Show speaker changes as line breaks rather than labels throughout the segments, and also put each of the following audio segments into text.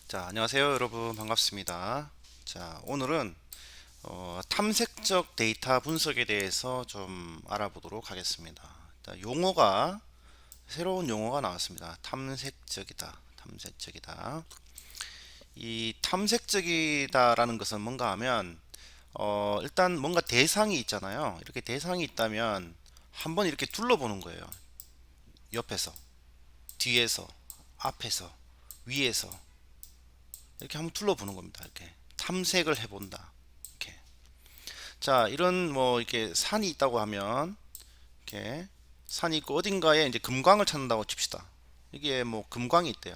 자, 안녕하세요, 여러분. 반갑습니다. 자, 오늘은 탐색적 데이터 분석에 대해서 좀 알아보도록 하겠습니다. 자, 새로운 용어가 나왔습니다. 탐색적이다. 탐색적이다. 이 탐색적이다라는 것은 뭔가 하면, 일단 뭔가 대상이 있잖아요. 이렇게 대상이 있다면 한번 이렇게 둘러보는 거예요. 옆에서, 뒤에서, 앞에서, 위에서. 이렇게 한번 둘러보는 겁니다. 이렇게 탐색을 해본다. 이렇게. 자, 이런 뭐 이렇게 산이 있다고 하면 이렇게 산이 있고 어딘가에 이제 금광을 찾는다고 칩시다. 이게 뭐 금광이 있대요.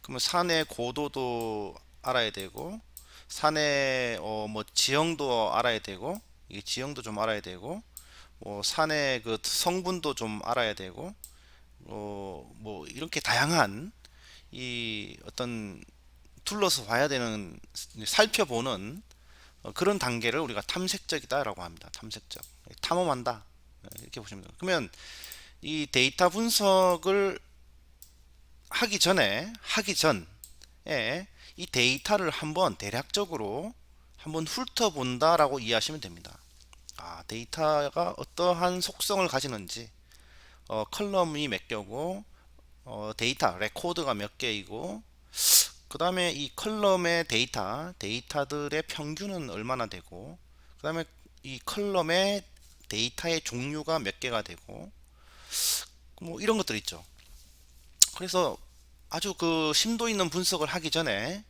그러면 산의 고도도 알아야 되고 산의 뭐 지형도 알아야 되고 이게 지형도 좀 알아야 되고 뭐 산의 그 성분도 좀 알아야 되고 뭐 이렇게 다양한 이 어떤 둘러서 봐야 되는 살펴보는 그런 단계를 우리가 탐색적이다라고 합니다. 탐색적. 탐험한다. 이렇게 보시면 돼요. 그러면 이 데이터 분석을 하기 전에 이 데이터를 한번 대략적으로 한번 훑어본다라고 이해하시면 됩니다. 데이터가 어떠한 속성을 가지는지, 컬럼이 몇 개고, 데이터, 레코드가 몇 개이고, 그 다음에 이 컬럼의 데이터들의 평균은 얼마나 되고, 그 다음에 이 컬럼의 데이터의 종류가 몇 개가 되고, 뭐 이런 것들 있죠. 그래서 아주 그 심도 있는 분석을 하기 전에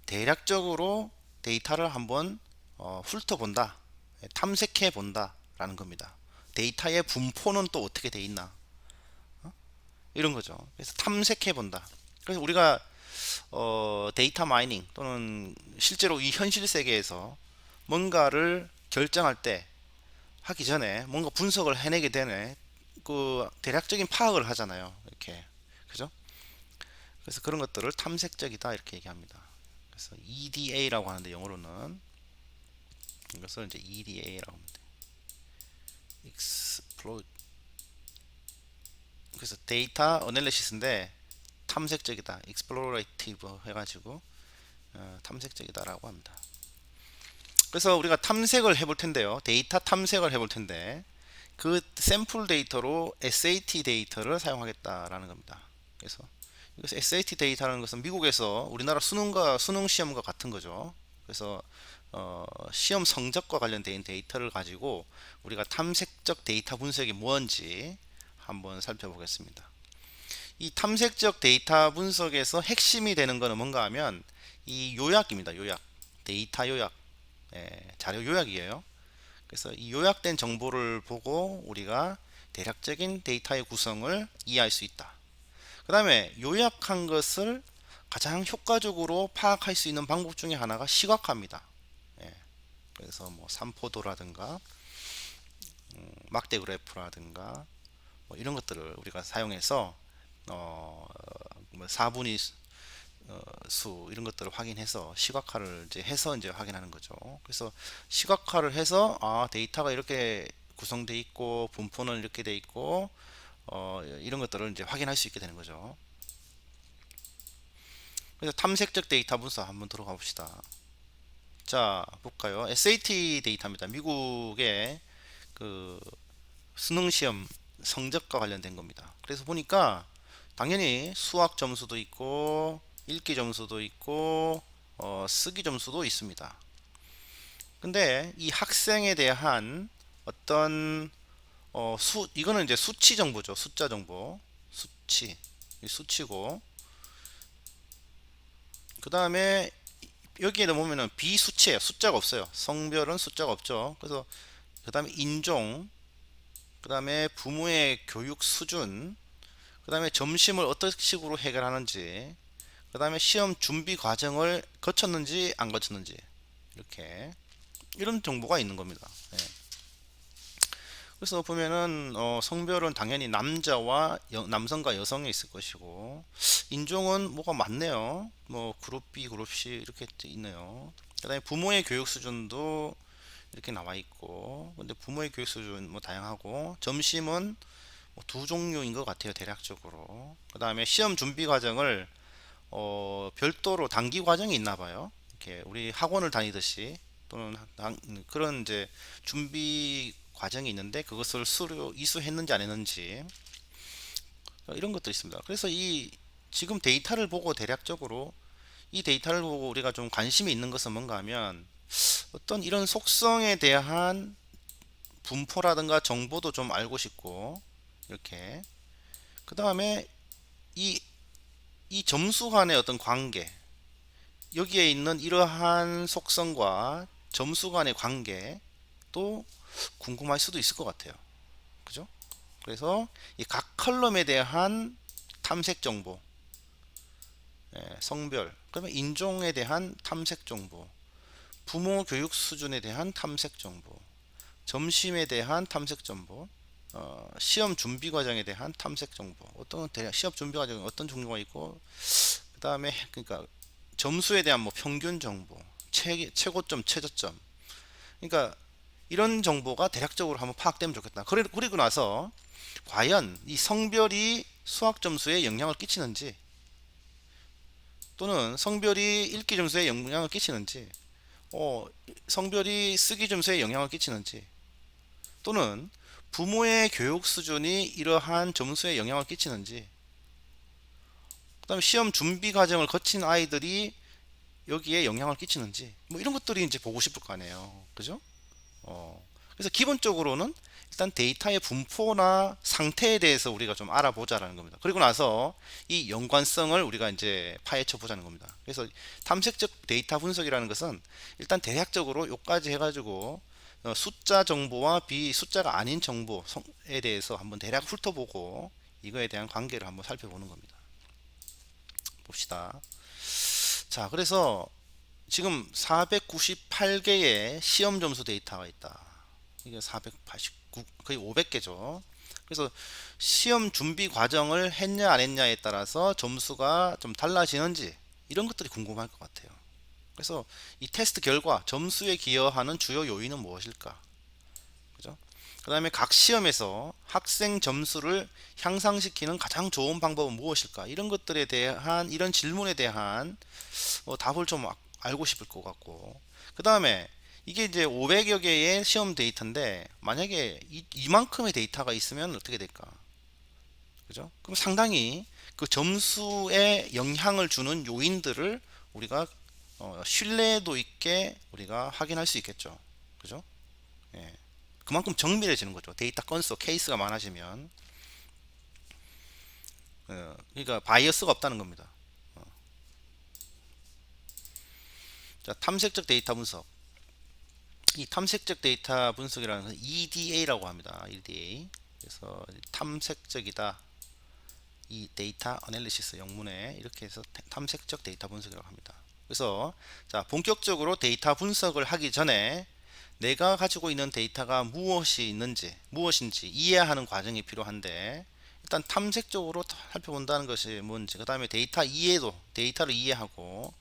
대략적으로 데이터를 한번 훑어본다, 탐색해 본다라는 겁니다. 데이터의 분포는 또 어떻게 돼 있나, 이런 거죠. 그래서 탐색해 본다. 그래서 우리가 데이터 마이닝 또는 실제로 이 현실 세계에서 뭔가를 결정할 때 하기 전에 뭔가 분석을 해내게 되네 그 대략적인 파악을 하잖아요. 이렇게 그죠? 그래서 그런 것들을 탐색적이다 이렇게 얘기합니다. 그래서 EDA라고 하는데 영어로는 이것을 이제 EDA라고 합니다. Explore. 그래서 데이터 어널리시스인데 탐색적이다, explorative 해가지고 탐색적이다라고 합니다. 그래서 우리가 탐색을 해볼 텐데요. 데이터 탐색을 해볼 텐데 그 샘플 데이터로 SAT 데이터를 사용하겠다라는 겁니다. 그래서 이것은 SAT 데이터라는 것은 미국에서 우리나라 수능 시험과 같은 거죠. 그래서 시험 성적과 관련된 데이터를 가지고 우리가 탐색적 데이터 분석이 뭔지 한번 살펴보겠습니다. 이 탐색적 데이터 분석에서 핵심이 되는 것은 뭔가 하면 이 요약입니다. 요약. 데이터 요약. 자료 요약이에요. 그래서 이 요약된 정보를 보고 우리가 대략적인 데이터의 구성을 이해할 수 있다. 그 다음에 요약한 것을 가장 효과적으로 파악할 수 있는 방법 중에 하나가 시각화입니다. 그래서 뭐 삼포도라든가 막대 그래프라든가 뭐 이런 것들을 우리가 사용해서 뭐 4분위 수 이런 것들을 확인해서 시각화를 이제 해서 이제 확인하는 거죠. 그래서 시각화를 해서 데이터가 이렇게 구성돼 있고 분포는 이렇게 돼 있고 이런 것들을 이제 확인할 수 있게 되는 거죠. 그래서 탐색적 데이터 분석 한번 들어가 봅시다. 자, 볼까요? SAT 데이터입니다. 미국의 그 수능 시험 성적과 관련된 겁니다. 그래서 보니까 당연히 수학 점수도 있고 읽기 점수도 있고 쓰기 점수도 있습니다. 근데 이 학생에 대한 어떤 이거는 이제 수치 정보죠. 숫자 정보. 수치고 그 다음에 여기에 보면은 비수치예요. 숫자가 없어요. 성별은 숫자가 없죠. 그래서 그 다음에 인종, 그 다음에 부모의 교육 수준, 그 다음에 점심을 어떤 식으로 해결하는지, 그 다음에 시험 준비 과정을 거쳤는지 안 거쳤는지, 이렇게 이런 정보가 있는 겁니다. 예. 그래서 보면은 성별은 당연히 남성과 여성이 있을 것이고, 인종은 뭐가 많네요. 뭐 그룹 B, 그룹 C 이렇게 있네요. 그다음에 부모의 교육 수준도 이렇게 나와 있고, 근데 부모의 교육 수준 뭐 다양하고, 점심은 뭐두 종류인 것 같아요, 대략적으로. 그다음에 시험 준비 과정을 별도로 단기 과정이 있나 봐요. 이렇게 우리 학원을 다니듯이 또는 그런 이제 준비 과정이 있는데 그것을 이수했는지 안 했는지 이런 것도 있습니다. 그래서 이 지금 데이터를 보고 대략적으로 이 데이터를 보고 우리가 좀 관심이 있는 것은 뭔가 하면 어떤 이런 속성에 대한 분포라든가 정보도 좀 알고 싶고 이렇게 그 다음에 이, 이 점수 간의 어떤 관계 여기에 있는 이러한 속성과 점수 간의 관계도 궁금할 수도 있을 것 같아요. 그죠? 그래서 이 각 컬럼에 대한 탐색 정보, 성별, 그러면 인종에 대한 탐색 정보, 부모 교육 수준에 대한 탐색 정보, 점심에 대한 탐색 정보, 시험 준비 과정에 대한 탐색 정보, 어떤 시험 준비 과정에 어떤 종류가 있고, 그 다음에 그러니까 점수에 대한 뭐 평균 정보, 최고점, 최저점, 그러니까 이런 정보가 대략적으로 한번 파악되면 좋겠다. 그리고 나서 과연 이 성별이 수학 점수에 영향을 끼치는지, 또는 성별이 읽기 점수에 영향을 끼치는지, 성별이 쓰기 점수에 영향을 끼치는지, 또는 부모의 교육 수준이 이러한 점수에 영향을 끼치는지, 그 다음에 시험 준비 과정을 거친 아이들이 여기에 영향을 끼치는지, 뭐 이런 것들이 이제 보고 싶을 거 아니에요. 그죠? 그래서 기본적으로는 일단 데이터의 분포나 상태에 대해서 우리가 좀 알아보자라는 겁니다. 그리고 나서 이 연관성을 우리가 이제 파헤쳐 보자는 겁니다. 그래서 탐색적 데이터 분석이라는 것은 일단 대략적으로 요까지 해가지고 숫자 정보와 비숫자가 아닌 정보에 대해서 한번 대략 훑어보고 이거에 대한 관계를 한번 살펴보는 겁니다. 봅시다. 자, 그래서 지금 498개의 시험 점수 데이터가 있다. 이게 489, 거의 500개죠. 그래서 시험 준비 과정을 했냐 안 했냐에 따라서 점수가 좀 달라지는지 이런 것들이 궁금할 것 같아요. 그래서 이 테스트 결과 점수에 기여하는 주요 요인은 무엇일까? 그죠? 그 다음에 각 시험에서 학생 점수를 향상시키는 가장 좋은 방법은 무엇일까? 이런 것들에 대한 이런 질문에 대한 답을 좀 알고 싶을 것 같고, 그 다음에 이게 이제 500여 개의 시험 데이터인데 만약에 이만큼의 데이터가 있으면 어떻게 될까? 그죠? 그럼 상당히 그 점수에 영향을 주는 요인들을 우리가 신뢰도 있게 우리가 확인할 수 있겠죠. 그죠? 예. 그만큼 정밀해지는 거죠. 데이터 건수, 케이스가 많아지면. 그러니까 바이어스가 없다는 겁니다. 자, 탐색적 데이터 분석. 이 탐색적 데이터 분석이라는 것은 EDA라고 합니다. EDA. 그래서 탐색적이다. 이 데이터 어널리시스 영문에 이렇게 해서 탐색적 데이터 분석이라고 합니다. 그래서 자, 본격적으로 데이터 분석을 하기 전에 내가 가지고 있는 데이터가 무엇인지 이해하는 과정이 필요한데, 일단 탐색적으로 살펴본다는 것이 뭔지, 그 다음에 데이터를 이해하고,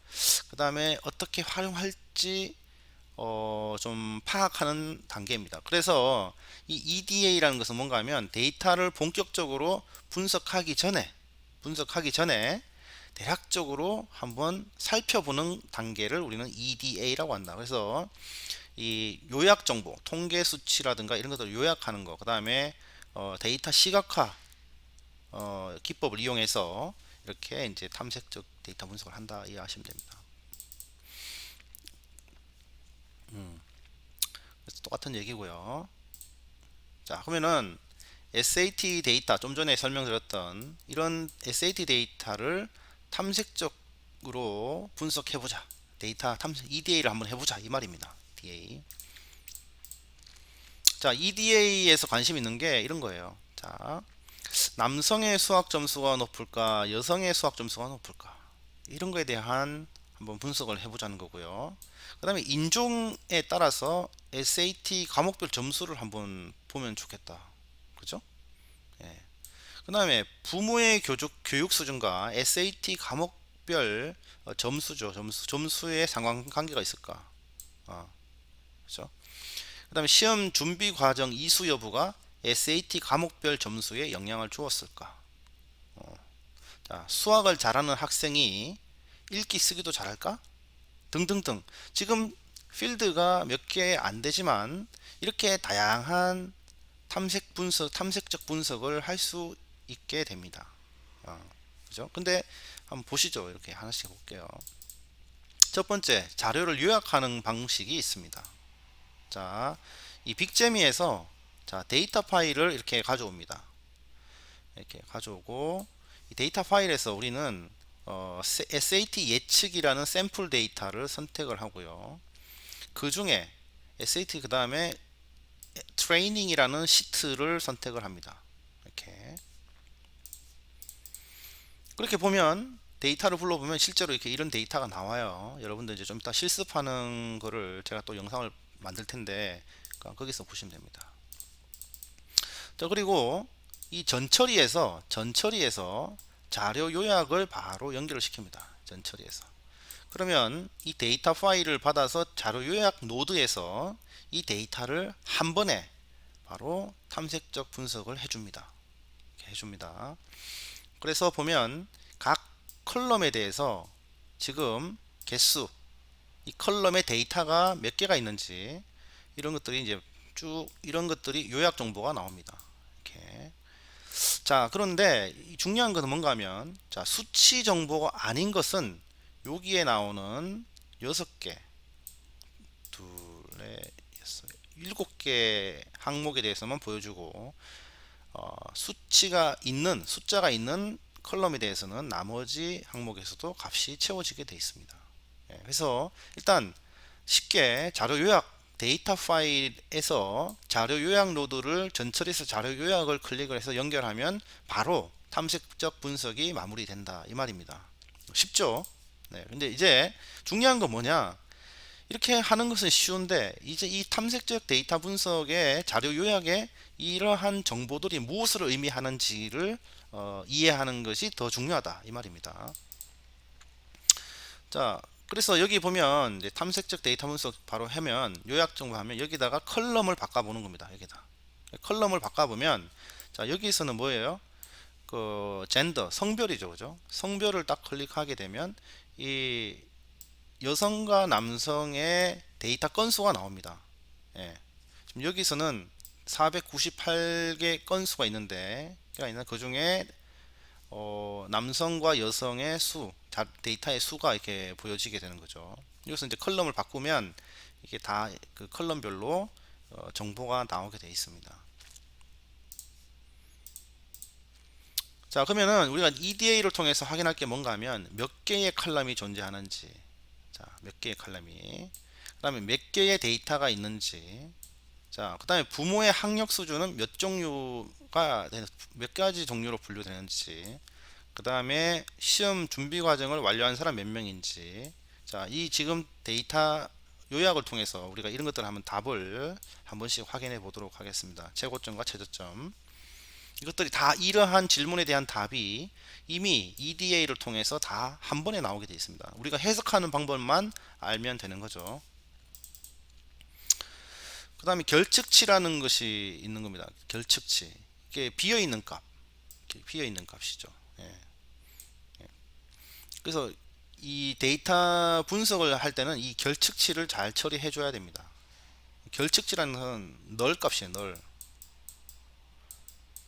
그 다음에 어떻게 활용할지 좀 파악하는 단계입니다. 그래서 이 EDA라는 것은 뭔가 하면 데이터를 본격적으로 분석하기 전에 대략적으로 한번 살펴보는 단계를 우리는 EDA라고 한다. 그래서 이 요약 정보, 통계 수치라든가 이런 것들을 요약하는 거, 그 다음에 데이터 시각화 기법을 이용해서 이렇게 이제 탐색적 데이터 분석을 한다 이해하시면 됩니다. 그래서 똑같은 얘기고요. 자, 그러면은 SAT 데이터, 좀 전에 설명드렸던 이런 SAT 데이터를 탐색적으로 분석해보자. 데이터 탐색 EDA를 한번 해보자 이 말입니다. EDA. 자, EDA에서 관심 있는 게 이런 거예요. 자, 남성의 수학 점수가 높을까, 여성의 수학 점수가 높을까, 이런 거에 대한 한번 분석을 해보자는 거고요. 그 다음에 인종에 따라서 SAT 과목별 점수를 한번 보면 좋겠다. 그죠? 예. 그 다음에 부모의 교육 수준과 SAT 과목별 점수죠. 점수의 상관관계가 있을까? 그죠? 그 다음에 시험 준비 과정 이수 여부가 SAT 과목별 점수에 영향을 주었을까? 자, 수학을 잘하는 학생이 읽기 쓰기도 잘할까? 등등등. 지금 필드가 몇 개 안 되지만 이렇게 다양한 탐색적 분석을 할 수 있게 됩니다. 그죠? 근데 한번 보시죠. 이렇게 하나씩 볼게요. 첫 번째, 자료를 요약하는 방식이 있습니다. 자, 이 빅재미에서 자, 데이터 파일을 이렇게 가져옵니다. 이렇게 가져오고 이 데이터 파일에서 우리는 SAT 예측이라는 샘플 데이터를 선택을 하고요. 그 중에 SAT 그 다음에 트레이닝이라는 시트를 선택을 합니다. 이렇게 그렇게 보면 데이터를 불러보면 실제로 이렇게 이런 데이터가 나와요. 여러분들 이제 좀 이따 실습하는 거를 제가 또 영상을 만들 텐데 거기서 보시면 됩니다. 자, 그리고 이 전처리에서 자료 요약을 바로 연결을 시킵니다. 전처리에서. 그러면 이 데이터 파일을 받아서 자료 요약 노드에서 이 데이터를 한 번에 바로 탐색적 분석을 해줍니다. 이렇게 해줍니다. 그래서 보면 각 컬럼에 대해서 지금 개수, 이 컬럼의 데이터가 몇 개가 있는지 이런 것들이 이제 쭉 이런 것들이 요약 정보가 나옵니다. 이렇게. 자, 그런데 중요한 것은 뭔가 하면 자, 수치 정보가 아닌 것은 여기에 나오는 6개, 둘, 넷, 여섯, 7개 항목에 대해서만 보여주고 숫자가 있는 컬럼에 대해서는 나머지 항목에서도 값이 채워지게 되어 있습니다. 그래서 일단 쉽게 자료 요약 데이터 파일에서 자료 요약 노드를 전처리에서 자료 요약을 클릭을 해서 연결하면 바로 탐색적 분석이 마무리된다 이 말입니다. 쉽죠? 네, 근데 이제 중요한 건 뭐냐? 이렇게 하는 것은 쉬운데 이제 이 탐색적 데이터 분석의 자료 요약에 이러한 정보들이 무엇을 의미하는지를 이해하는 것이 더 중요하다 이 말입니다. 자, 그래서 여기 보면 이제 탐색적 데이터 분석 바로 하면 요약 정보 하면 여기다가 컬럼을 바꿔보는 겁니다. 여기다 컬럼을 바꿔보면 자, 여기서는 뭐예요? 그 젠더 성별이죠, 그죠? 성별을 딱 클릭하게 되면 이 여성과 남성의 데이터 건수가 나옵니다. 예. 지금 여기서는 498개 건수가 있는데 그 중에 남성과 여성의 데이터의 수가 이렇게 보여지게 되는 거죠. 여기서 이제 컬럼을 바꾸면 이게 다 그 컬럼별로 정보가 나오게 되어 있습니다. 자, 그러면은 우리가 EDA를 통해서 확인할 게 뭔가 하면 몇 개의 컬럼이 존재하는지, 자, 몇 개의 컬럼이, 그 다음에 몇 개의 데이터가 있는지, 자, 그 다음에 부모의 학력 수준은 몇 가지 종류로 분류되는지, 그 다음에 시험 준비 과정을 완료한 사람 몇 명인지, 자, 이 지금 데이터 요약을 통해서 우리가 이런 것들을 한번 답을 한 번씩 확인해 보도록 하겠습니다. 최고점과 최저점. 이것들이 다 이러한 질문에 대한 답이 이미 EDA를 통해서 다 한 번에 나오게 되어 있습니다. 우리가 해석하는 방법만 알면 되는 거죠. 그 다음에 결측치라는 것이 있는 겁니다. 결측치. 이게 비어있는 값. 비어있는 값이죠. 예. 그래서 이 데이터 분석을 할 때는 이 결측치를 잘 처리해 줘야 됩니다. 결측치라는 것은 널 값이에요.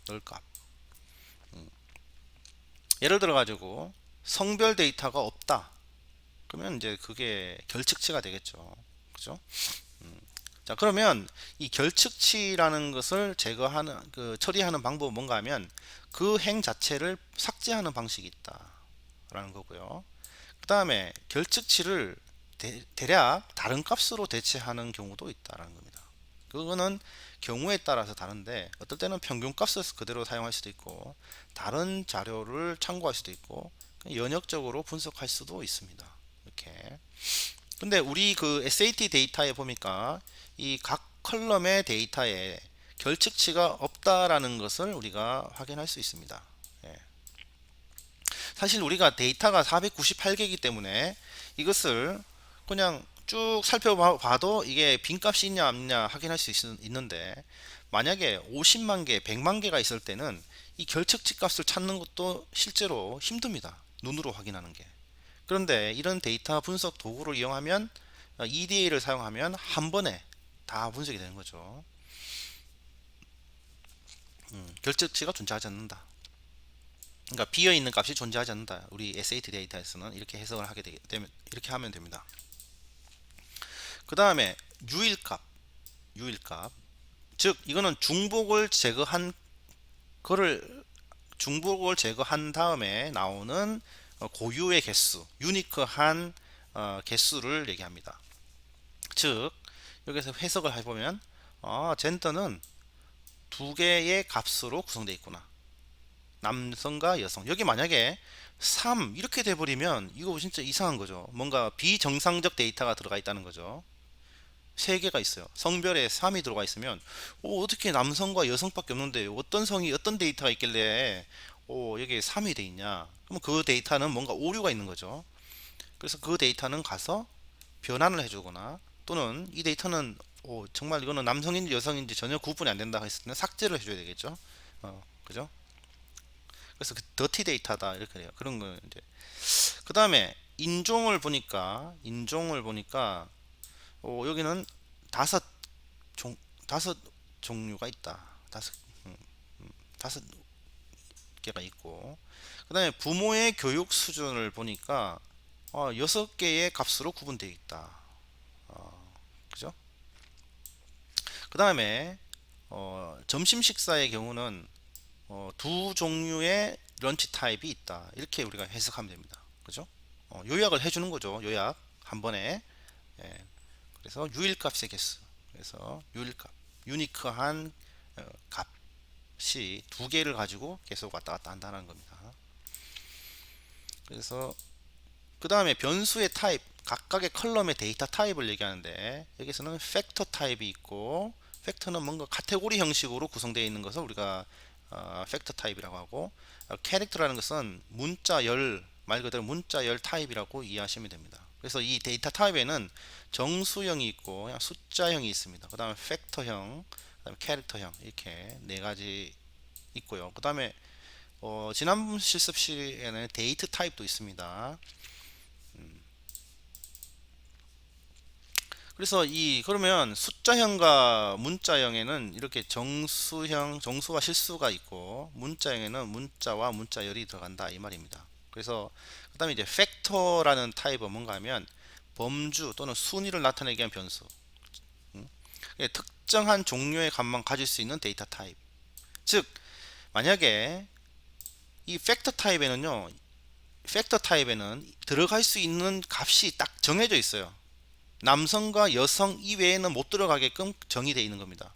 널 값. 예를 들어 가지고 성별 데이터가 없다. 그러면 이제 그게 결측치가 되겠죠. 그죠? 자, 그러면 이 결측치라는 것을 제거하는 처리하는 방법은 뭔가 하면 그 행 자체를 삭제하는 방식이 있다라는 거고요. 그 다음에 결측치를 대략 다른 값으로 대체하는 경우도 있다라는 겁니다. 그거는 경우에 따라서 다른데 어떨 때는 평균 값을 그대로 사용할 수도 있고 다른 자료를 참고할 수도 있고 연역적으로 분석할 수도 있습니다. 이렇게. 근데 우리 그 SAT 데이터에 보니까 이 각 컬럼의 데이터에 결측치가 없다라는 것을 우리가 확인할 수 있습니다. 예. 사실 우리가 데이터가 498개이기 때문에 이것을 그냥 쭉 살펴봐도 이게 빈값이 있냐 없냐 확인할 수 있는데 만약에 50만 개, 100만 개가 있을 때는 이 결측치 값을 찾는 것도 실제로 힘듭니다. 눈으로 확인하는 게. 그런데 이런 데이터 분석 도구를 이용하면 EDA를 사용하면 한 번에 다 분석이 되는 거죠. 결측치가 존재하지 않는다. 그러니까 비어있는 값이 존재하지 않는다. 우리 SAT 데이터에서는 이렇게 해석을 하게 되면 이렇게 하면 됩니다. 그 다음에 유일값, 즉 이거는 중복을 제거한 다음에 나오는 고유의 개수, 유니크한 개수를 얘기합니다. 즉 여기서 해석을 해보면 젠더는 두 개의 값으로 구성되어 있구나. 남성과 여성. 여기 만약에 3 이렇게 돼버리면 이거 진짜 이상한 거죠. 뭔가 비정상적 데이터가 들어가 있다는 거죠. 세 개가 있어요. 성별에 3이 들어가 있으면 어떻게 남성과 여성밖에 없는데 어떤 성이 어떤 데이터가 있길래 여기 3이 돼 있냐. 그럼 그 데이터는 뭔가 오류가 있는 거죠. 그래서 그 데이터는 가서 변환을 해주거나 또는 이 데이터는 정말 이거는 남성인지 여성인지 전혀 구분이 안 된다 했을 때는 삭제를 해줘야 되겠죠. 그죠? 그래서 그 더티 데이터다 이렇게 돼요. 그런 거 이제 그 다음에 인종을 보니까 여기는 다섯 종 다섯 종류가 있다. 음, 다섯 개가 있고 그 다음에 부모의 교육 수준을 보니까 6개의 값으로 구분되어 있다. 그죠? 그 다음에 점심 식사의 경우는 두 종류의 런치 타입이 있다. 이렇게 우리가 해석하면 됩니다. 그죠? 요약을 해주는 거죠. 요약 한 번에. 예, 그래서 유일값의 개수. 그래서 유일값, 유니크한 값이 두 개를 가지고 계속 왔다 갔다 한다는 겁니다. 그래서 그 다음에 변수의 타입, 각각의 컬럼의 데이터 타입을 얘기하는데 여기서는 팩터 타입이 있고 팩터는 뭔가 카테고리 형식으로 구성되어 있는 것을 우리가 팩터 타입이라고 하고 캐릭터라는 것은 문자열, 말 그대로 문자열 타입이라고 이해하시면 됩니다. 그래서 이 데이터 타입에는 정수형이 있고 그냥 숫자형이 있습니다. 그 다음에 팩터형, 그 다음에 캐릭터형 이렇게 네 가지 있고요. 그 다음에 지난 실습 시에는 데이트 타입도 있습니다. 그래서 그러면 숫자형과 문자형에는 이렇게 정수와 실수가 있고 문자형에는 문자와 문자열이 들어간다 이 말입니다. 그래서 그 다음에 이제 팩터라는 타입은 뭔가 하면 범주 또는 순위를 나타내기 위한 변수. 특정한 종류의 값만 가질 수 있는 데이터 타입. 즉 만약에 이 팩터 타입에는 들어갈 수 있는 값이 딱 정해져 있어요. 남성과 여성 이외에는 못 들어가게끔 정의되어 있는 겁니다.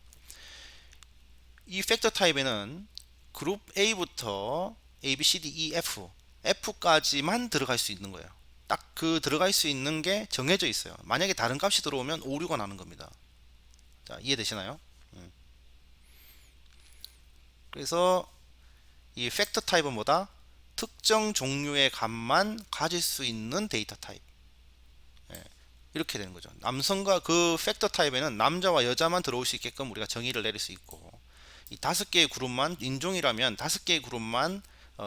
이 팩터 타입에는 그룹 A부터 A, B, C, D, E, F까지만 들어갈 수 있는 거예요. 딱 그 들어갈 수 있는 게 정해져 있어요. 만약에 다른 값이 들어오면 오류가 나는 겁니다. 자, 이해되시나요? 그래서 이 팩터 타입은 뭐다? 특정 종류의 값만 가질 수 있는 데이터 타입. 예, 이렇게 되는 거죠. 남성과 그 팩터 타입에는 남자와 여자만 들어올 수 있게끔 우리가 정의를 내릴 수 있고 이 5개의 그룹만 인종이라면 5개의 그룹만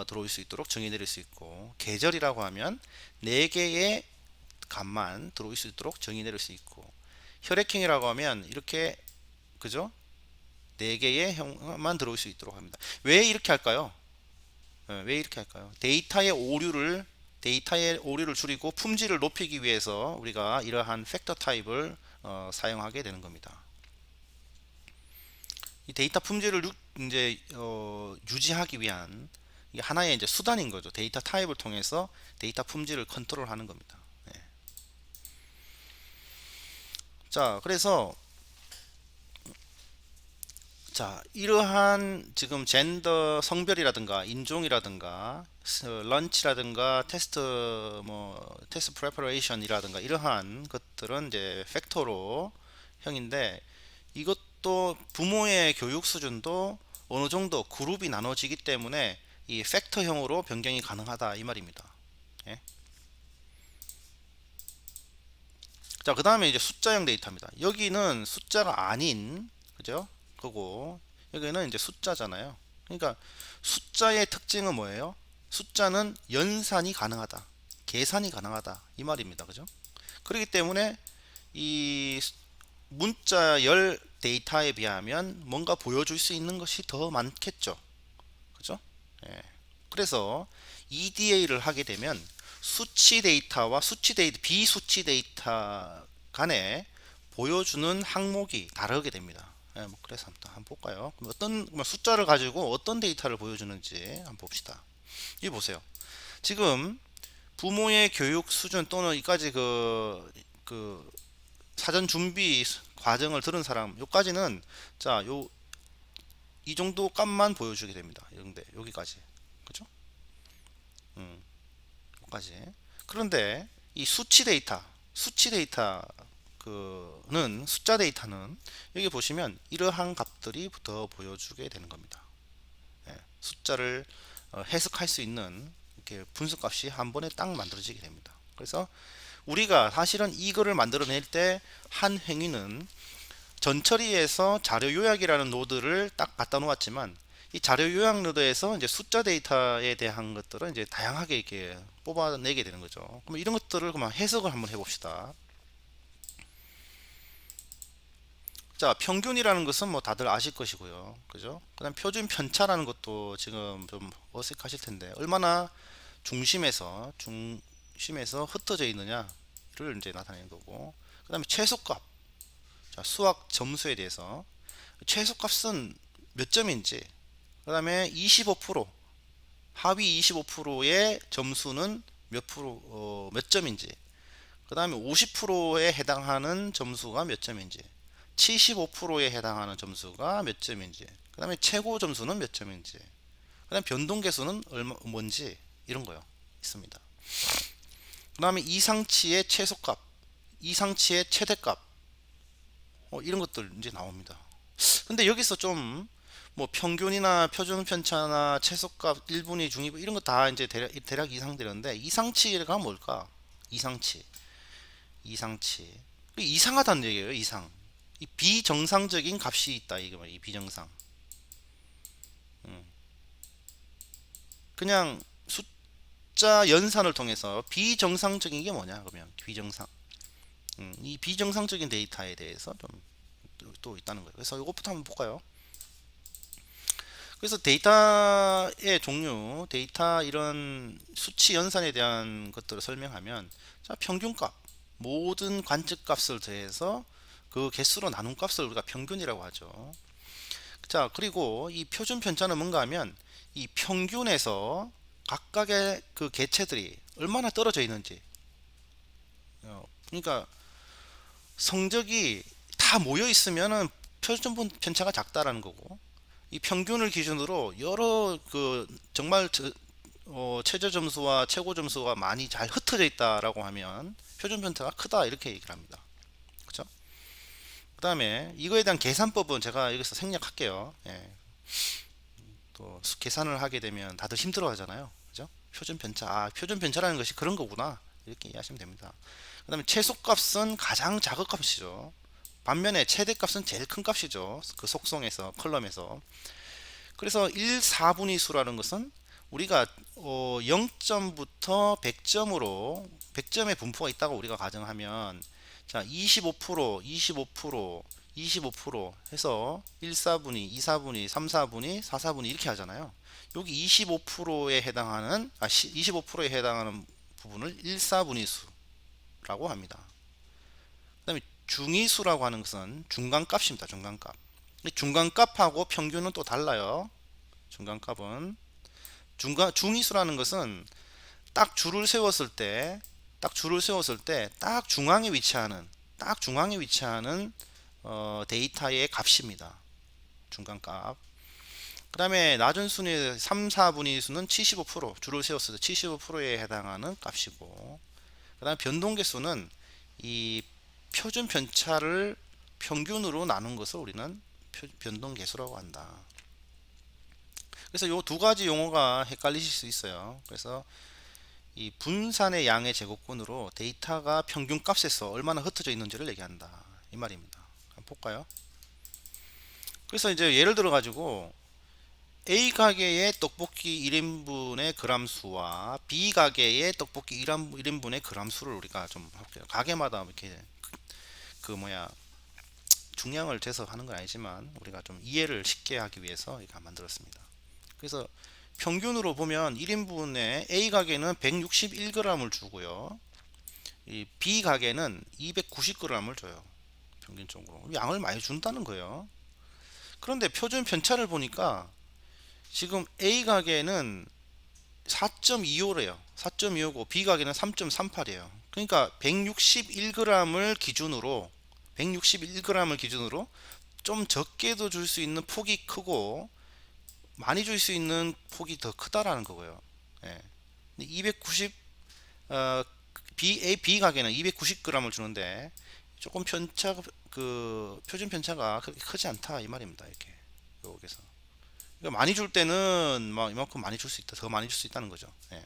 들어올 수 있도록 정의 내릴 수 있고 계절이라고 하면 4개의 값만 들어올 수 있도록 정의 내릴 수 있고 혈액형이라고 하면 이렇게 그죠? 4개의 형만 들어올 수 있도록 합니다. 왜 이렇게 할까요? 왜 이렇게 할까요? 데이터의 오류를 줄이고 품질을 높이기 위해서 우리가 이러한 팩터 타입을 사용하게 되는 겁니다. 이 데이터 품질을 이제 유지하기 위한 이게 하나의 이제 수단인 거죠. 데이터 타입을 통해서 데이터 품질을 컨트롤하는 겁니다. 네. 자, 그래서 이러한 지금 젠더, 성별이라든가 인종이라든가 런치라든가 테스트 프레퍼레이션이라든가 이러한 것들은 이제 팩터로 형인데 이것도 부모의 교육 수준도 어느 정도 그룹이 나눠지기 때문에 이 팩터형으로 변경이 가능하다 이 말입니다. 예? 자, 그 다음에 이제 숫자형 데이터입니다. 여기는 숫자가 아닌 그죠? 그고 여기는 이제 숫자잖아요. 그러니까 숫자의 특징은 뭐예요? 숫자는 연산이 가능하다, 계산이 가능하다 이 말입니다. 그죠? 그렇기 때문에 이 문자열 데이터에 비하면 뭔가 보여줄 수 있는 것이 더 많겠죠. 그죠? 예. 그래서 EDA를 하게 되면 수치 데이터와 수치 데이터, 비수치 데이터 간에 보여주는 항목이 다르게 됩니다. 예, 뭐 그래서 한번 볼까요? 그럼 어떤 숫자를 가지고 어떤 데이터를 보여주는지 한번 봅시다. 이 보세요. 지금 부모의 교육 수준 또는 이까지 그 사전 준비 과정을 들은 사람 요까지는 자, 이 정도 값만 보여주게 됩니다. 여기까지. 그죠? 여기까지. 그런데 이 수치 데이터 그는 숫자 데이터는 여기 보시면 이러한 값들이 더 보여주게 되는 겁니다. 예, 숫자를 해석할 수 있는 이렇게 분수값이 한 번에 딱 만들어지게 됩니다. 그래서 우리가 사실은 이거를 만들어낼 때 한 행위는 전처리에서 자료 요약이라는 노드를 딱 갖다 놓았지만 이 자료 요약 노드에서 이제 숫자 데이터에 대한 것들은 이제 다양하게 이렇게 뽑아내게 되는 거죠. 그럼 이런 것들을 그만 해석을 한번 해봅시다. 자, 평균이라는 것은 뭐 다들 아실 것이고요. 그죠? 그다음 표준 편차라는 것도 지금 좀 어색하실 텐데 얼마나 중심에서 흩어져 있느냐를 이제 나타내는 거고. 그다음에 최소값. 자, 수학 점수에 대해서 최소값은 몇 점인지, 그 다음에 25% 하위 25%의 점수는 몇 점인지, 그 다음에 50%에 해당하는 점수가 몇 점인지, 75%에 해당하는 점수가 몇 점인지, 그 다음에 최고 점수는 몇 점인지, 그 다음에 변동 계수는 뭔지 이런 거요 있습니다. 그 다음에 이상치의 최소값, 이상치의 최대값, 이런 것들 이제 나옵니다. 근데 여기서 좀 뭐 평균이나 표준 편차나 최소값 1분위 중위분 이런 거 다 이제 대략 이상되는데 이상치가 뭘까? 이상치 이상하다는 얘기예요. 이상 이 비정상적인 값이 있다 이거 말이에요. 이 비정상 그냥 숫자 연산을 통해서 비정상적인 게 뭐냐 그러면 비정상 이 비정상적인 데이터에 대해서 좀 또 있다는 거예요. 그래서 이것부터 한번 볼까요? 그래서 데이터의 종류, 데이터 이런 수치 연산에 대한 것들을 설명하면 자, 평균값, 모든 관측값을 더해서 그 개수로 나눈 값을 우리가 평균이라고 하죠. 자, 그리고 이 표준 편차는 뭔가 하면 이 평균에서 각각의 그 개체들이 얼마나 떨어져 있는지. 그러니까 성적이 다 모여 있으면은 표준 편차가 작다라는 거고 이 평균을 기준으로 여러 그 정말 최저 점수와 최고 점수가 많이 잘 흩어져 있다라고 하면 표준 편차가 크다 이렇게 얘기를 합니다. 그렇죠? 그 다음에 이거에 대한 계산법은 제가 여기서 생략할게요. 예. 또 계산을 하게 되면 다들 힘들어 하잖아요. 그죠? 표준 편차, 표준 편차라는 것이 그런 거구나 이렇게 이해하시면 됩니다. 그 다음에 최소값은 가장 작은 값이죠. 반면에 최대값은 제일 큰 값이죠. 그 속성에서 컬럼에서. 그래서 1, 4분의 수라는 것은 우리가 0점부터 100점으로 100점의 분포가 있다고 우리가 가정하면 자 25%, 25%, 25% 해서 1, 4분의, 2, 4분의, 3, 4분의, 4, 4분의 이렇게 하잖아요. 여기 25%에 해당하는 25%에 해당하는 부분을 1, 4분의 수라고 합니다. 그다음에 중위수라고 하는 것은 중간값입니다. 중간값. 중간값하고 평균은 또 달라요. 중간값은 중위수라는 것은 딱 줄을 세웠을 때 딱 중앙에 위치하는 데이터의 값입니다. 중간값. 그 다음에 낮은 순위 3, 4분위 수는 75% 줄을 세웠을 때 75%에 해당하는 값이고 그 다음에 변동계수는 이 표준 편차를 평균으로 나눈 것을 우리는 변동계수라고 한다. 그래서 이 두 가지 용어가 헷갈리실 수 있어요. 그래서 이 분산의 양의 제곱근으로 데이터가 평균값에서 얼마나 흩어져 있는지를 얘기한다. 이 말입니다. 한번 볼까요? 그래서 이제 예를 들어 가지고 A 가게의 떡볶이 1인분의 그람 수와 B 가게의 떡볶이 1인분의 그람 수를 우리가 좀 할게요. 가게마다 이렇게 그 뭐야 중량을 재서 하는 건 아니지만 우리가 좀 이해를 쉽게 하기 위해서 이렇게 만들었습니다. 그래서 평균으로 보면 1인분에 A 가게는 161g을 주고요. 이 B 가게는 290g을 줘요. 평균적으로 양을 많이 준다는 거예요. 그런데 표준 편차를 보니까 지금 A 가게는 4.25래요. 4.25고 B 가게는 3.38이에요. 그러니까 161g을 기준으로 좀 적게도 줄 수 있는 폭이 크고 많이 줄 수 있는 폭이 더 크다라는 거고요. 예. 290 B 가게는 290g을 주는데 조금 편차 표준 편차가 그렇게 크지 않다 이 말입니다. 이렇게 여기서 그러니까 많이 줄 때는 막 이만큼 많이 줄 수 있다, 더 많이 줄 수 있다는 거죠. 예.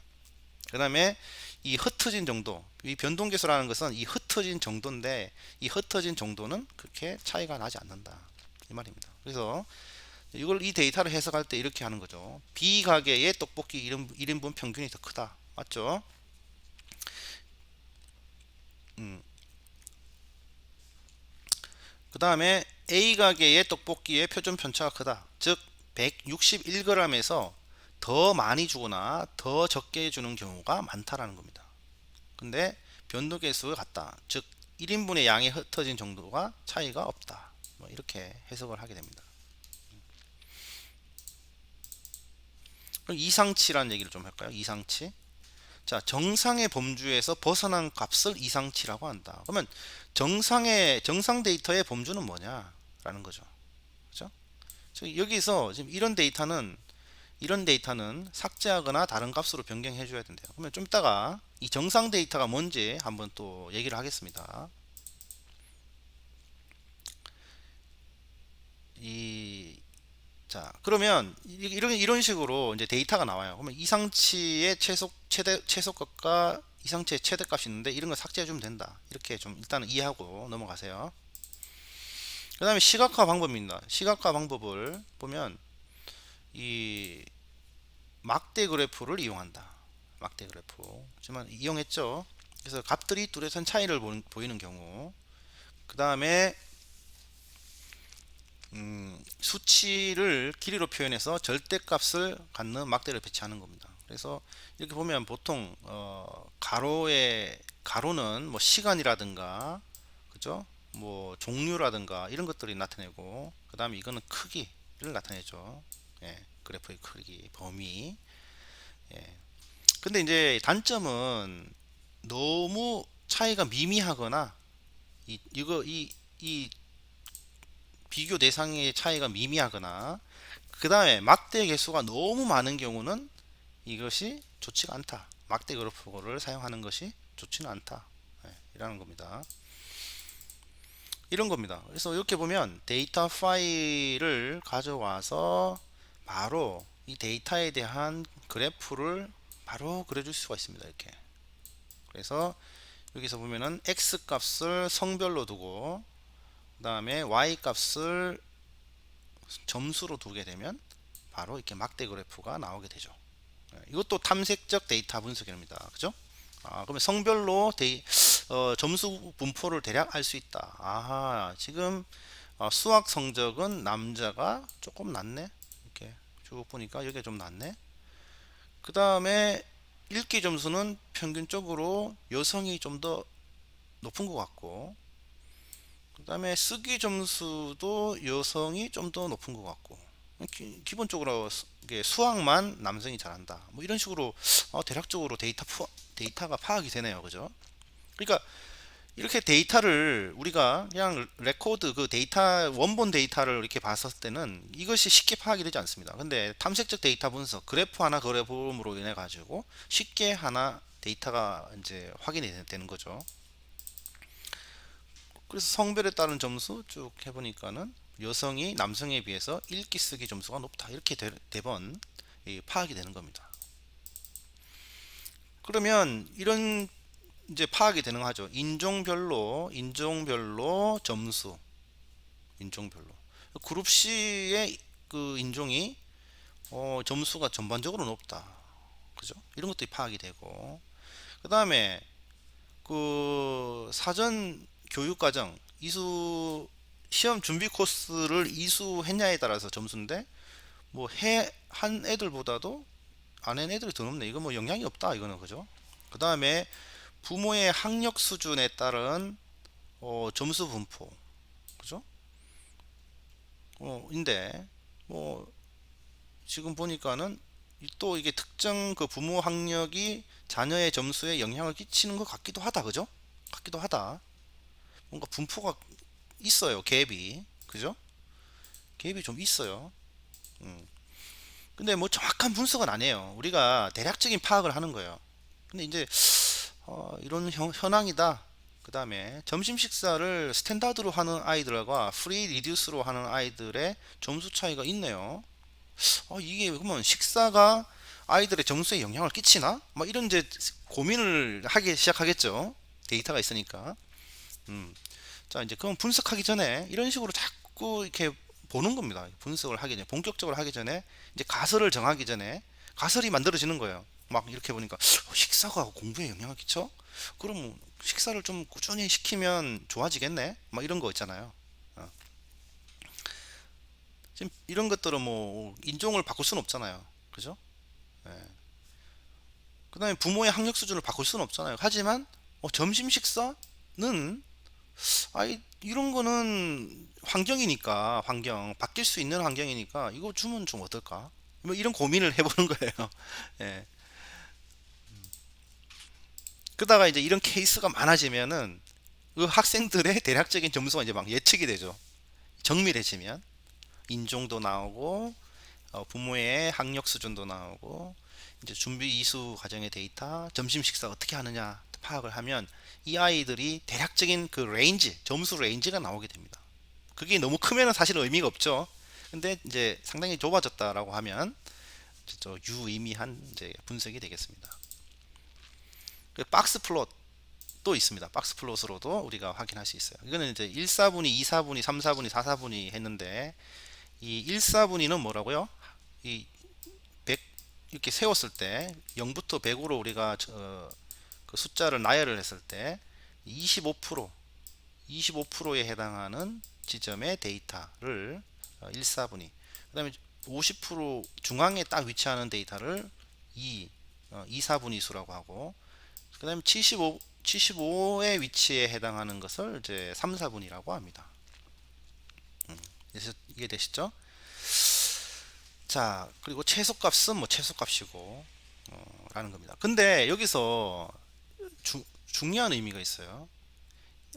그 다음에 이 흩어진 정도, 이 변동계수라는 것은 이 흩어진 정도인데 이 흩어진 정도는 그렇게 차이가 나지 않는다 이 말입니다. 그래서 이 데이터를 해석할 때 이렇게 하는 거죠. B 가게의 떡볶이 1인분 평균이 더 크다, 맞죠? 그 다음에 A 가게의 떡볶이의 표준 편차가 크다, 즉 161g에서 더 많이 주거나 더 적게 주는 경우가 많다라는 겁니다. 근데 변동계수가 같다, 즉 1인분의 양이 흩어진 정도가 차이가 없다, 뭐 이렇게 해석을 하게 됩니다. 그럼 이상치라는 얘기를 좀 할까요? 이상치. 자, 정상의 범주에서 벗어난 값을 이상치라고 한다. 그러면 정상 데이터의 범주는 뭐냐라는 거죠. 그죠? 여기서 지금 이런 데이터는 삭제하거나 다른 값으로 변경해 줘야 된대요. 그러면 좀 이따가 이 정상 데이터가 뭔지 한번 또 얘기를 하겠습니다. 자, 그러면 이런 식으로 이제 데이터가 나와요. 그러면 이상치의 최소값과 이상치의 최대값이 있는데 이런 거 삭제해 주면 된다. 이렇게 좀 일단은 이해하고 넘어가세요. 그 다음에 시각화 방법입니다. 시각화 방법을 보면 이 막대 그래프를 이용한다. 막대 그래프. 하지만 이용했죠. 그래서 값들이 뚜렷한 차이를 보이는 경우, 그 다음에 수치를 길이로 표현해서 절대값을 갖는 막대를 배치하는 겁니다. 그래서 이렇게 보면 보통 가로는 뭐 시간이라든가, 그죠? 뭐 종류라든가 이런 것들이 나타내고, 그 다음에 이거는 크기를 나타내죠. 예, 그래프의 크기, 범위. 예. 근데 이제 단점은 너무 차이가 미미하거나 이 비교 대상의 차이가 미미하거나, 그 다음에 막대 개수가 너무 많은 경우는 이것이 좋지가 않다. 막대 그래프를 사용하는 것이 좋지는 않다. 네, 이라는 겁니다. 이런 겁니다. 그래서 이렇게 보면 데이터 파일을 가져와서 바로 이 데이터에 대한 그래프를 바로 그려줄 수가 있습니다. 이렇게. 그래서 여기서 보면은 x 값을 성별로 두고, 그 다음에 y 값을 점수로 두게 되면 바로 이렇게 막대 그래프가 나오게 되죠. 이것도 탐색적 데이터 분석입니다. 그죠? 그러면 성별로 점수 분포를 대략 알 수 있다. 아하, 지금 수학 성적은 남자가 조금 낮네. 이렇게 쭉 보니까 여기가 좀 낮네. 그 다음에 읽기 점수는 평균적으로 여성이 좀 더 높은 것 같고, 그 다음에 쓰기 점수도 여성이 좀 더 높은 것 같고, 기본적으로 수학만 남성이 잘한다, 뭐 이런 식으로 대략적으로 데이터가 파악이 되네요. 그죠? 그러니까 이렇게 데이터를 우리가 그냥 레코드 그 데이터 원본 데이터를 이렇게 봤을 때는 이것이 쉽게 파악이 되지 않습니다. 근데 탐색적 데이터 분석, 그래프 하나 그려봄으로 인해 가지고 쉽게 하나 데이터가 이제 확인이 되는 거죠. 그래서 성별에 따른 점수 쭉 해보니까는 여성이 남성에 비해서 읽기 쓰기 점수가 높다, 이렇게 대번 파악이 되는 겁니다. 그러면 이런 이제 파악이 되는 거 하죠. 인종별로 점수, 인종별로 그룹 C의 그 인종이 점수가 전반적으로 높다. 그죠? 이런 것들이 파악이 되고, 그 다음에 그 사전 교육 과정 이수 시험 준비 코스를 이수했냐에 따라서 점수인데, 뭐 해 한 애들보다도 안 한 애들이 더 높네. 이거 뭐 영향이 없다 이거는. 그죠? 그 다음에 부모의 학력 수준에 따른 점수 분포. 그죠? 인데 뭐 지금 보니까는 또 이게 특정 그 부모 학력이 자녀의 점수에 영향을 끼치는 것 같기도 하다. 그죠? 같기도 하다. 뭔가 분포가 있어요. 갭이. 그죠? 갭이 좀 있어요. 음. 근데 뭐 정확한 분석은 아니에요. 우리가 대략적인 파악을 하는 거예요. 근데 이제 이런 현황이다. 그 다음에 점심 식사를 스탠다드로 하는 아이들과 프리 리듀스로 하는 아이들의 점수 차이가 있네요. 이게 그러면 식사가 아이들의 점수에 영향을 끼치나? 막 이런 이제 고민을 하기 시작하겠죠. 데이터가 있으니까. 음. 자, 이제 그럼 분석하기 전에 이런 식으로 자꾸 이렇게 보는 겁니다. 분석을 하기 전에, 본격적으로 하기 전에, 이제 가설을 정하기 전에 가설이 만들어지는 거예요. 막 이렇게 보니까 식사가 공부에 영향을 끼쳐? 그럼 식사를 좀 꾸준히 시키면 좋아지겠네? 막 이런 거 있잖아요. 어. 지금 이런 것들은 뭐 인종을 바꿀 수는 없잖아요. 그죠? 예. 그다음에 부모의 학력 수준을 바꿀 수는 없잖아요. 하지만 점심 식사는 이런 거는 환경이니까, 환경 바뀔 수 있는 환경이니까 이거 주면 좀 어떨까? 뭐 이런 고민을 해보는 거예요. 예. 그러다가 이제 이런 케이스가 많아지면은 그 학생들의 대략적인 점수가 이제 막 예측이 되죠. 정밀해지면 인종도 나오고 부모의 학력 수준도 나오고, 이제 준비 이수 과정의 데이터, 점심 식사 어떻게 하느냐 파악을 하면 이 아이들이 대략적인 그 레인지, 점수 레인지가 나오게 됩니다. 그게 너무 크면은 사실 의미가 없죠. 근데 이제 상당히 좁아졌다라고 하면 저 유의미한 이제 분석이 되겠습니다. 그 박스 플롯도 있습니다. 박스 플롯으로도 우리가 확인할 수 있어요. 이거는 이제 1, 4분위, 2, 4분위, 3, 4분위, 4, 4분위 했는데, 이 1, 4분위는 뭐라고요? 이 100 이렇게 세웠을 때 0부터 100으로 우리가 그 숫자를 나열을 했을 때 25%, 25%에 해당하는 지점의 데이터를 1, 4분위, 그 다음에 50% 중앙에 딱 위치하는 데이터를 2, 4분위 수라고 하고, 그 다음에 75의 위치에 해당하는 것을 이제 3, 4분위라고 합니다. 그래서 이해되시죠? 자, 그리고 최소값은 뭐 최소값이고 라는 겁니다. 근데 여기서 중요한 의미가 있어요.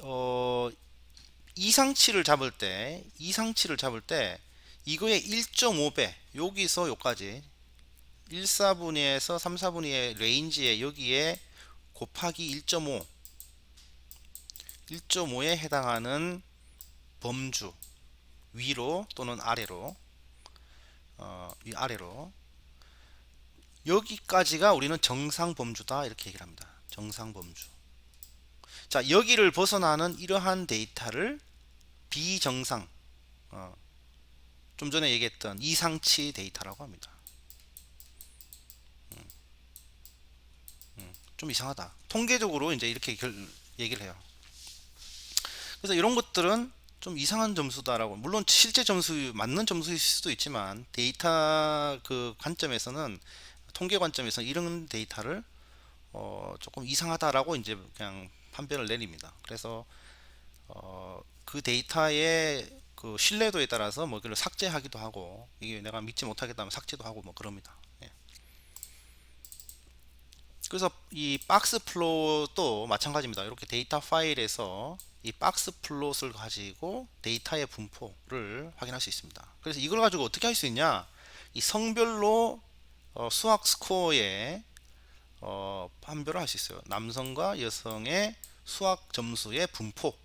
어, 이상치를 잡을 때 이거의 1.5배, 여기서 여기까지 1, 4분위에서 3, 4분위의 레인지에 여기에 곱하기 1.5, 1.5에 해당하는 범주, 위로 또는 아래로, 위아래로, 여기까지가 우리는 정상 범주다 이렇게 얘기를 합니다. 정상 범주. 자, 여기를 벗어나는 이러한 데이터를 비정상, 어, 좀 전에 얘기했던 이상치 데이터라고 합니다. 좀 이상하다. 통계적으로 이제 이렇게 얘기를 해요. 그래서 이런 것들은 좀 이상한 점수다라고, 물론 실제 점수 맞는 점수일 수도 있지만 데이터 그 관점에서는, 통계 관점에서는 이런 데이터를 조금 이상하다라고 이제 그냥 판별을 내립니다. 그래서 그 데이터의 그 신뢰도에 따라서 뭐 그걸 삭제하기도 하고, 이게 내가 믿지 못하겠다면 삭제도 하고 뭐 그럽니다. 예. 그래서 이 박스 플롯도 마찬가지입니다. 이렇게 데이터 파일에서 이 박스 플롯을 가지고 데이터의 분포를 확인할 수 있습니다. 그래서 이걸 가지고 어떻게 할 수 있냐? 이 성별로 수학 스코어에 판별을 할 수 있어요. 남성과 여성의 수학 점수의 분포라는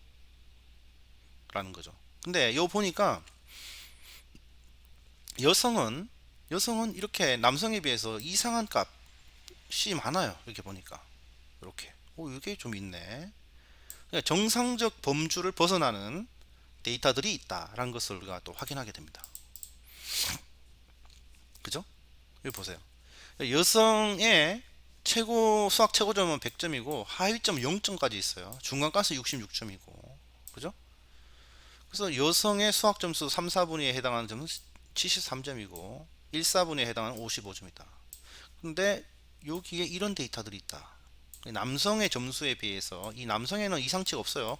거죠. 근데 요 보니까 여성은 이렇게 남성에 비해서 이상한 값이 많아요. 이렇게 보니까 이렇게 이게 좀 있네. 그러니까 정상적 범주를 벗어나는 데이터들이 있다라는 것을 우리가 또 확인하게 됩니다. 그죠? 여기 보세요. 여성의 수학 최고점은 100점이고 하위점 0점까지 있어요. 중간가스 66점이고. 그죠? 그래서 여성의 수학 점수 3, 4분위에 해당하는 점은 73점이고 1, 4분위에 해당하는 55점이다. 근데 여기에 이런 데이터들이 있다. 남성의 점수에 비해서 이 남성에는 이상치가 없어요.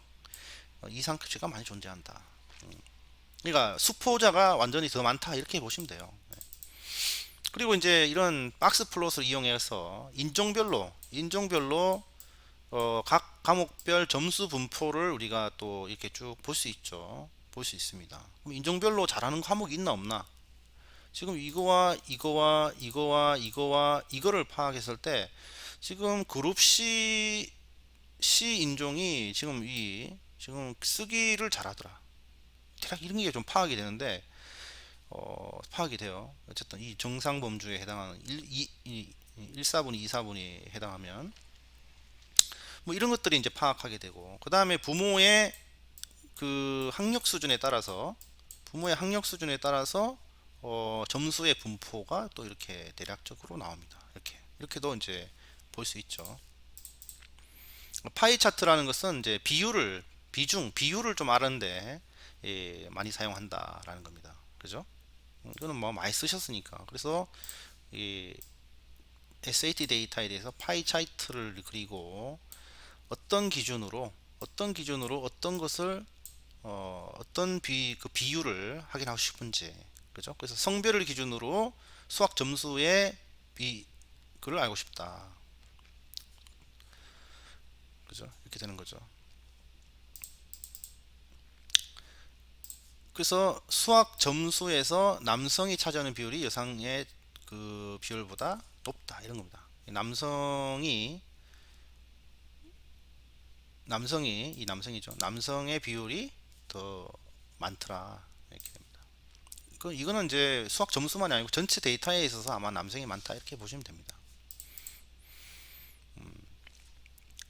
이상치가 많이 존재한다. 그러니까 수포자가 완전히 더 많다 이렇게 보시면 돼요. 그리고 이제 이런 박스 플롯을 이용해서 인종별로 각 과목별 점수 분포를 우리가 또 이렇게 쭉 볼 수 있죠. 볼 수 있습니다. 그럼 인종별로 잘하는 과목이 있나 없나? 지금 이거와 이거를 파악했을 때 지금 그룹 C 인종이 지금 쓰기를 잘하더라. 대략 이런 게 좀 파악이 되는데 파악이 돼요. 어쨌든 이 정상 범주에 해당하는 1, 4분위, 2, 4분위에 해당하면 뭐 이런 것들이 이제 파악하게 되고 그 다음에 그 부모의 학력 수준에 따라서 점수의 분포가 또 이렇게 대략적으로 나옵니다. 이렇게도 이제 볼 수 있죠. 파이 차트라는 것은 이제 비율을 좀 아는데 많이 사용한다라는 겁니다. 그죠? 이거는 뭐 많이 쓰셨으니까. 그래서 이 SAT 데이터에 대해서 파이 차트를 그리고 어떤 것을 그 비율을 확인하고 싶은지, 그죠? 그래서 성별을 기준으로 수학 점수의 그를 알고 싶다, 그죠? 이렇게 되는 거죠. 그래서 수학 점수에서 남성이 차지하는 비율이 여성의 그 비율보다 높다 이런 겁니다. 남성이죠. 남성의 비율이 더 많더라 이렇게 됩니다. 이거는 이제 수학 점수만이 아니고 전체 데이터에 있어서 아마 남성이 많다 이렇게 보시면 됩니다.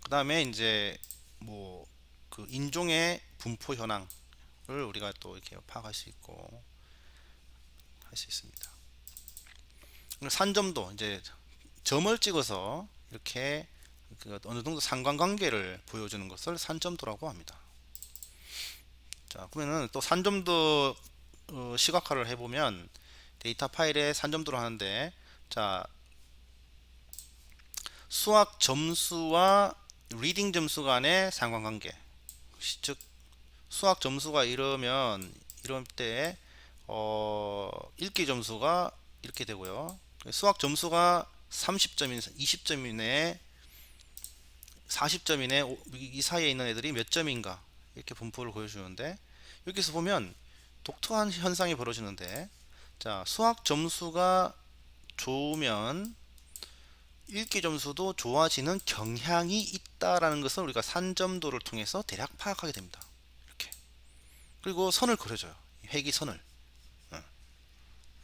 그 다음에 이제 뭐 그 인종의 분포 현황을 우리가 또 이렇게 파악할 수 있고 할 수 있습니다. 산점도 이제 점을 찍어서 이렇게 그 어느 정도 상관관계를 보여주는 것을 산점도라고 합니다. 자, 그러면은 또 산점도 시각화를 해보면 데이터 파일에 산점도를 하는데, 자, 수학 점수와 리딩 점수 간의 상관관계, 즉 수학 점수가 이럴 때 읽기 점수가 이렇게 되고요. 수학 점수가 30점인 20점이네 40점이네 이 사이에 있는 애들이 몇 점인가 이렇게 분포를 보여주는데, 여기서 보면 독특한 현상이 벌어지는데, 자, 수학 점수가 좋으면 읽기 점수도 좋아지는 경향이 있다라는 것을 우리가 산점도를 통해서 대략 파악하게 됩니다. 이렇게. 그리고 선을 그려줘요. 회기선을.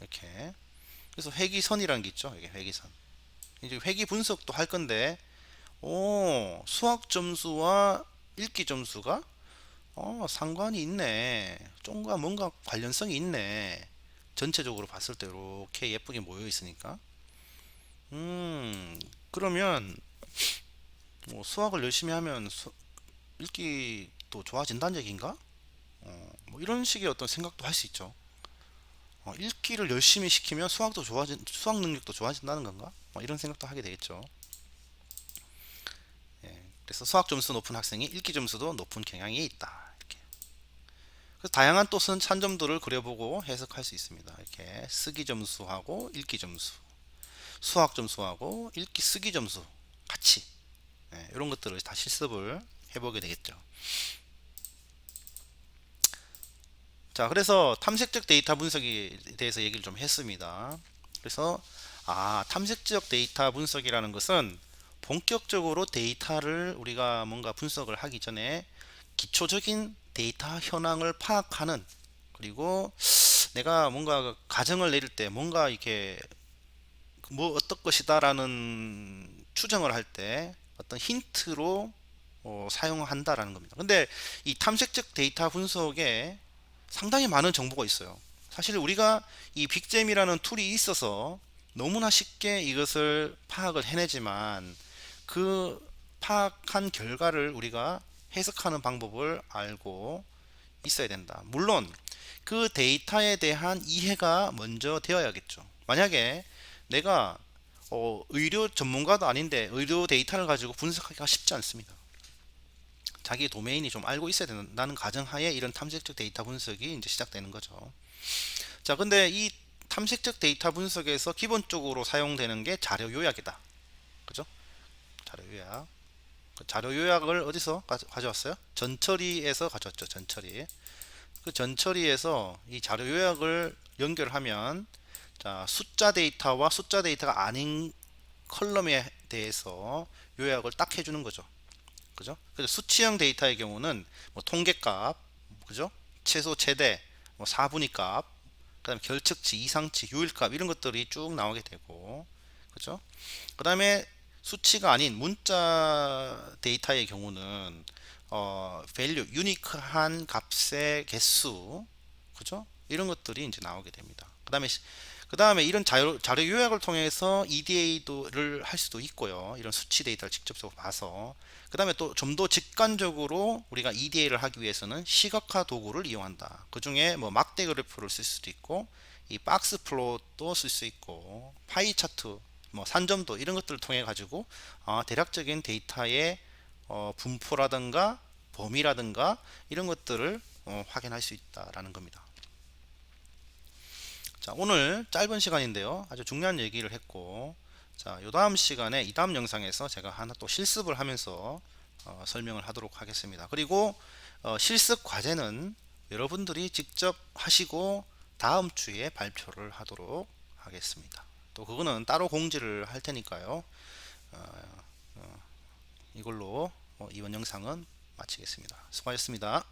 이렇게. 그래서 회기선이라는 게 있죠. 이게 회기선. 이제 회기 분석도 할 건데, 수학 점수와 읽기 점수가 상관이 있네. 좀과 뭔가 관련성이 있네. 전체적으로 봤을 때 이렇게 예쁘게 모여 있으니까. 그러면 뭐 수학을 열심히 하면 읽기도 좋아진다는 얘기인가? 뭐 이런 식의 어떤 생각도 할 수 있죠. 읽기를 열심히 시키면 수학 능력도 좋아진다는 건가? 뭐 이런 생각도 하게 되겠죠. 예, 그래서 수학 점수 높은 학생이 읽기 점수도 높은 경향이 있다. 이렇게. 그래서 다양한 또 산점도를 그려보고 해석할 수 있습니다. 이렇게 쓰기 점수하고 읽기 점수, 수학 점수하고 읽기 쓰기 점수 같이, 이런 것들을 다 실습을 해보게 되겠죠. 자, 그래서 탐색적 데이터 분석에 대해서 얘기를 좀 했습니다. 그래서 탐색적 데이터 분석이라는 것은 본격적으로 데이터를 우리가 뭔가 분석을 하기 전에 기초적인 데이터 현황을 파악하는, 그리고 내가 뭔가 가정을 내릴 때 뭔가 이렇게 뭐 어떨 것이다라는 추정을 할 때 어떤 힌트로 사용한다라는 겁니다. 근데 이 탐색적 데이터 분석에 상당히 많은 정보가 있어요. 사실 우리가 이 빅잼이라는 툴이 있어서 너무나 쉽게 이것을 파악을 해내지만 그 파악한 결과를 우리가 해석하는 방법을 알고 있어야 된다. 물론 그 데이터에 대한 이해가 먼저 되어야겠죠. 만약에 내가 의료 전문가도 아닌데 의료 데이터를 가지고 분석하기가 쉽지 않습니다. 자기 도메인이 좀 알고 있어야 된다는 가정하에 이런 탐색적 데이터 분석이 이제 시작되는 거죠. 자, 근데 이 탐색적 데이터 분석에서 기본적으로 사용되는 게 자료 요약이다. 그죠? 자료 요약. 그 자료 요약을 어디서 가져왔어요? 전처리에서 가져왔죠. 전처리. 그 전처리에서 이 자료 요약을 연결하면 자, 숫자 데이터와 숫자 데이터가 아닌 컬럼에 대해서 요약을 딱 해주는 거죠. 그죠? 그래서 수치형 데이터의 경우는 뭐 통계값, 그죠? 최소 최대, 뭐 사분위값, 그다음에 결측치, 이상치, 유일값 이런 것들이 쭉 나오게 되고, 그죠? 그다음에 수치가 아닌 문자 데이터의 경우는 value, 유니크한 값의 개수, 그죠? 이런 것들이 이제 나오게 됩니다. 그 다음에 이런 자료 요약을 통해서 EDA를 할 수도 있고요. 이런 수치 데이터를 직접적으로 봐서. 그 다음에 또 좀 더 직관적으로 우리가 EDA를 하기 위해서는 시각화 도구를 이용한다. 그 중에 뭐 막대 그래프를 쓸 수도 있고, 이 박스 플롯도 쓸 수 있고, 파이 차트, 뭐 산점도 이런 것들을 통해 가지고 대략적인 데이터의 분포라든가 범위라든가 이런 것들을 확인할 수 있다라는 겁니다. 자, 오늘 짧은 시간인데요. 아주 중요한 얘기를 했고, 자, 요 다음 시간에 이 다음 영상에서 제가 하나 또 실습을 하면서 설명을 하도록 하겠습니다. 그리고 실습 과제는 여러분들이 직접 하시고 다음 주에 발표를 하도록 하겠습니다. 또 그거는 따로 공지를 할 테니까요. 이걸로 이번 영상은 마치겠습니다. 수고하셨습니다.